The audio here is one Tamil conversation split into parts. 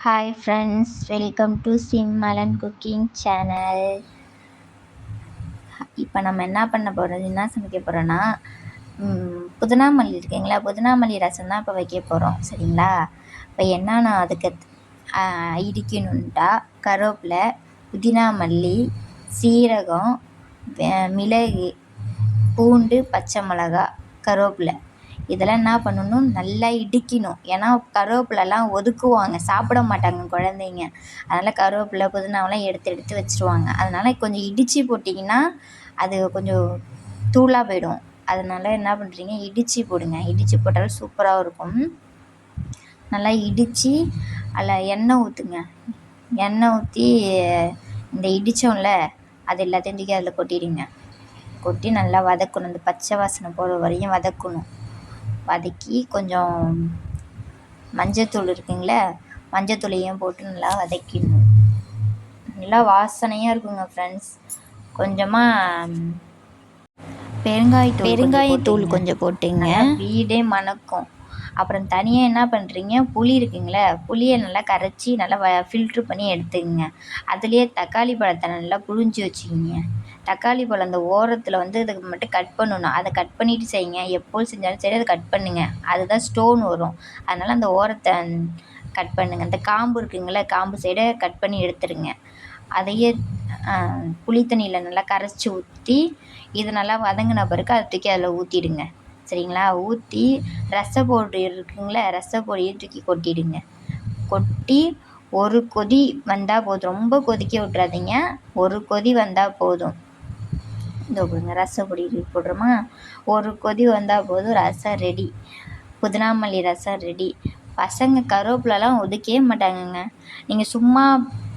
ஹாய் ஃப்ரெண்ட்ஸ், வெல்கம் டு சிம்மலன் குக்கிங் சேனல். இப்போ நம்ம என்ன பண்ண போகிறோம், என்ன சமைக்க போகிறோன்னா புதினா மல்லி இருக்குங்களா, புதினா மல்லி ரசம் தான் இப்போ வைக்க போகிறோம். சரிங்களா? இப்போ என்னன்னா அதுக்கு இடிக்கணுன்ட்டா கருவேப்பிலை, புதினா மல்லி, சீரகம், மிளகு, பூண்டு, பச்சை மிளகா, கருவேப்பிலை இதெல்லாம் என்ன பண்ணணும், நல்லா இடிக்கணும். ஏன்னா கருவேப்பிலெல்லாம் ஒதுக்குவாங்க, சாப்பிட மாட்டாங்க குழந்தைங்க. அதனால் கருவேப்பிலை புதினாவெல்லாம் எடுத்து வச்சுருவாங்க. அதனால் கொஞ்சம் இடித்து போட்டிங்கன்னா அது கொஞ்சம் தூளாக போயிடும். அதனால் என்ன பண்ணுறீங்க, இடித்து போடுங்க. இடித்து போட்டாலும் சூப்பராக இருக்கும். நல்லா இடித்து அதில் எண்ணெய் ஊற்றுங்க. எண்ணெய் ஊற்றி இந்த இடித்தோம்ல அது எல்லாத்தையும் தூக்கி அதில் கொட்டிடுங்க. கொட்டி நல்லா வதக்கணும். இந்த பச்சை வாசனை போகிற வரையும் வதக்கணும். வதக்கி கொஞ்சம் மஞ்சத்தூள் இருக்குங்களே, மஞ்சத்தூளையும் போட்டு நல்லா வதக்கிடணும். நல்லா வாசனையாக இருக்குங்க ஃப்ரெண்ட்ஸ். கொஞ்சமாக பெருங்காயத்தூள் கொஞ்சம் போட்டுங்க, வீடே மணக்கும். அப்புறம் தனியாக என்ன பண்ணுறீங்க, புளி இருக்குங்களே, புளியை நல்லா கரைச்சி நல்லா ஃபில்ட்ரு பண்ணி எடுத்துக்கங்க. அதுலேயே தக்காளி பழத்தை நல்லா புழிஞ்சி வச்சுக்கிங்க. தக்காளி பழம் அந்த ஓரத்தில் இதுக்கு மட்டும் கட் பண்ணணும். அதை கட் பண்ணிவிட்டு செய்யுங்க. எப்போது செஞ்சாலும் சரி அதை கட் பண்ணுங்க. அதுதான் ஸ்டோன் வரும். அதனால் அந்த ஓரத்தை கட் பண்ணுங்கள். அந்த காம்பு இருக்குங்களே, காம்பு சைடை கட் பண்ணி எடுத்துருங்க. அதையே புளி தண்ணியில் நல்லா கரைச்சி ஊற்றி இது நல்லா வதங்கின பிறகு அதை தூக்கி அதில் ஊற்றிடுங்க. சரிங்களா? ஊற்றி ரசப்பொடி இருக்குங்களே, ரசப்பொடியை தூக்கி கொட்டிடுங்க. கொட்டி ஒரு கொதி வந்தால் போதும். ரொம்ப கொதிக்க விட்றாதீங்க, ஒரு கொதி வந்தால் போதும். இந்த கொடுங்க, ரசப்பொடி போடுறோமா, ஒரு கொதி வந்தால் போதும். ரசம் ரெடி, புதினா மல்லி ரசம் ரெடி. பசங்க கருவேப்பிலலாம் ஒதுக்கவே மாட்டாங்கங்க. நீங்கள் சும்மா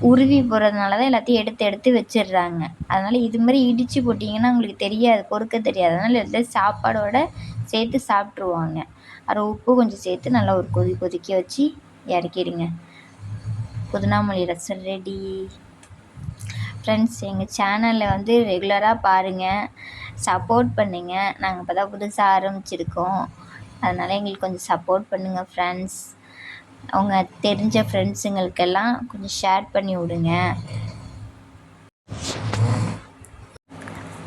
உருவி போடுறதுனால தான் எல்லாத்தையும் எடுத்து வச்சிடுறாங்க. அதனால் இதுமாதிரி இடித்து போட்டிங்கன்னா உங்களுக்கு தெரியாது, பொறுக்க தெரியாது. அதனால் எல்லாத்தையும் சாப்பாடோடு சேர்த்து சாப்பிட்ருவாங்க. அப்புறம் உப்பு கொஞ்சம் சேர்த்து நல்லா ஒரு கொதிக்க வச்சு இறக்கிடுங்க. புதினா மல்லி ரசம் ரெடி. ஃப்ரெண்ட்ஸ், எங்கள் சேனலில் ரெகுலராக பாருங்கள், சப்போர்ட் பண்ணுங்கள். நாங்கள் இப்போ தான் புதுசாக ஆரம்பிச்சிருக்கோம். அதனால் எங்களுக்கு கொஞ்சம் சப்போர்ட் பண்ணுங்கள் ஃப்ரெண்ட்ஸ். அவங்க தெரிஞ்ச ஃப்ரெண்ட்ஸுங்களுக்கெல்லாம் கொஞ்சம் ஷேர் பண்ணி விடுங்க.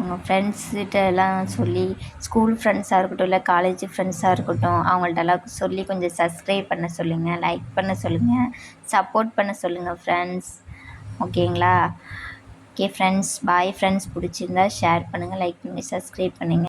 உங்கள் ஃப்ரெண்ட்ஸ்கிட்ட எல்லாம் சொல்லி, ஸ்கூல் ஃப்ரெண்ட்ஸாக இருக்கட்டும், இல்லை காலேஜ் ஃப்ரெண்ட்ஸாக இருக்கட்டும், அவங்கள்ட்டெல்லாம் சொல்லி கொஞ்சம் சப்ஸ்கிரைப் பண்ண சொல்லுங்கள், லைக் பண்ண சொல்லுங்கள், சப்போர்ட் பண்ண சொல்லுங்கள் ஃப்ரெண்ட்ஸ். ஓகேங்களா? Okay friends, bye friends. பிடிச்சிருந்தா ஷேர் பண்ணுங்கள், லைக் பண்ணி சப்ஸ்கிரைப் பண்ணுங்கள்.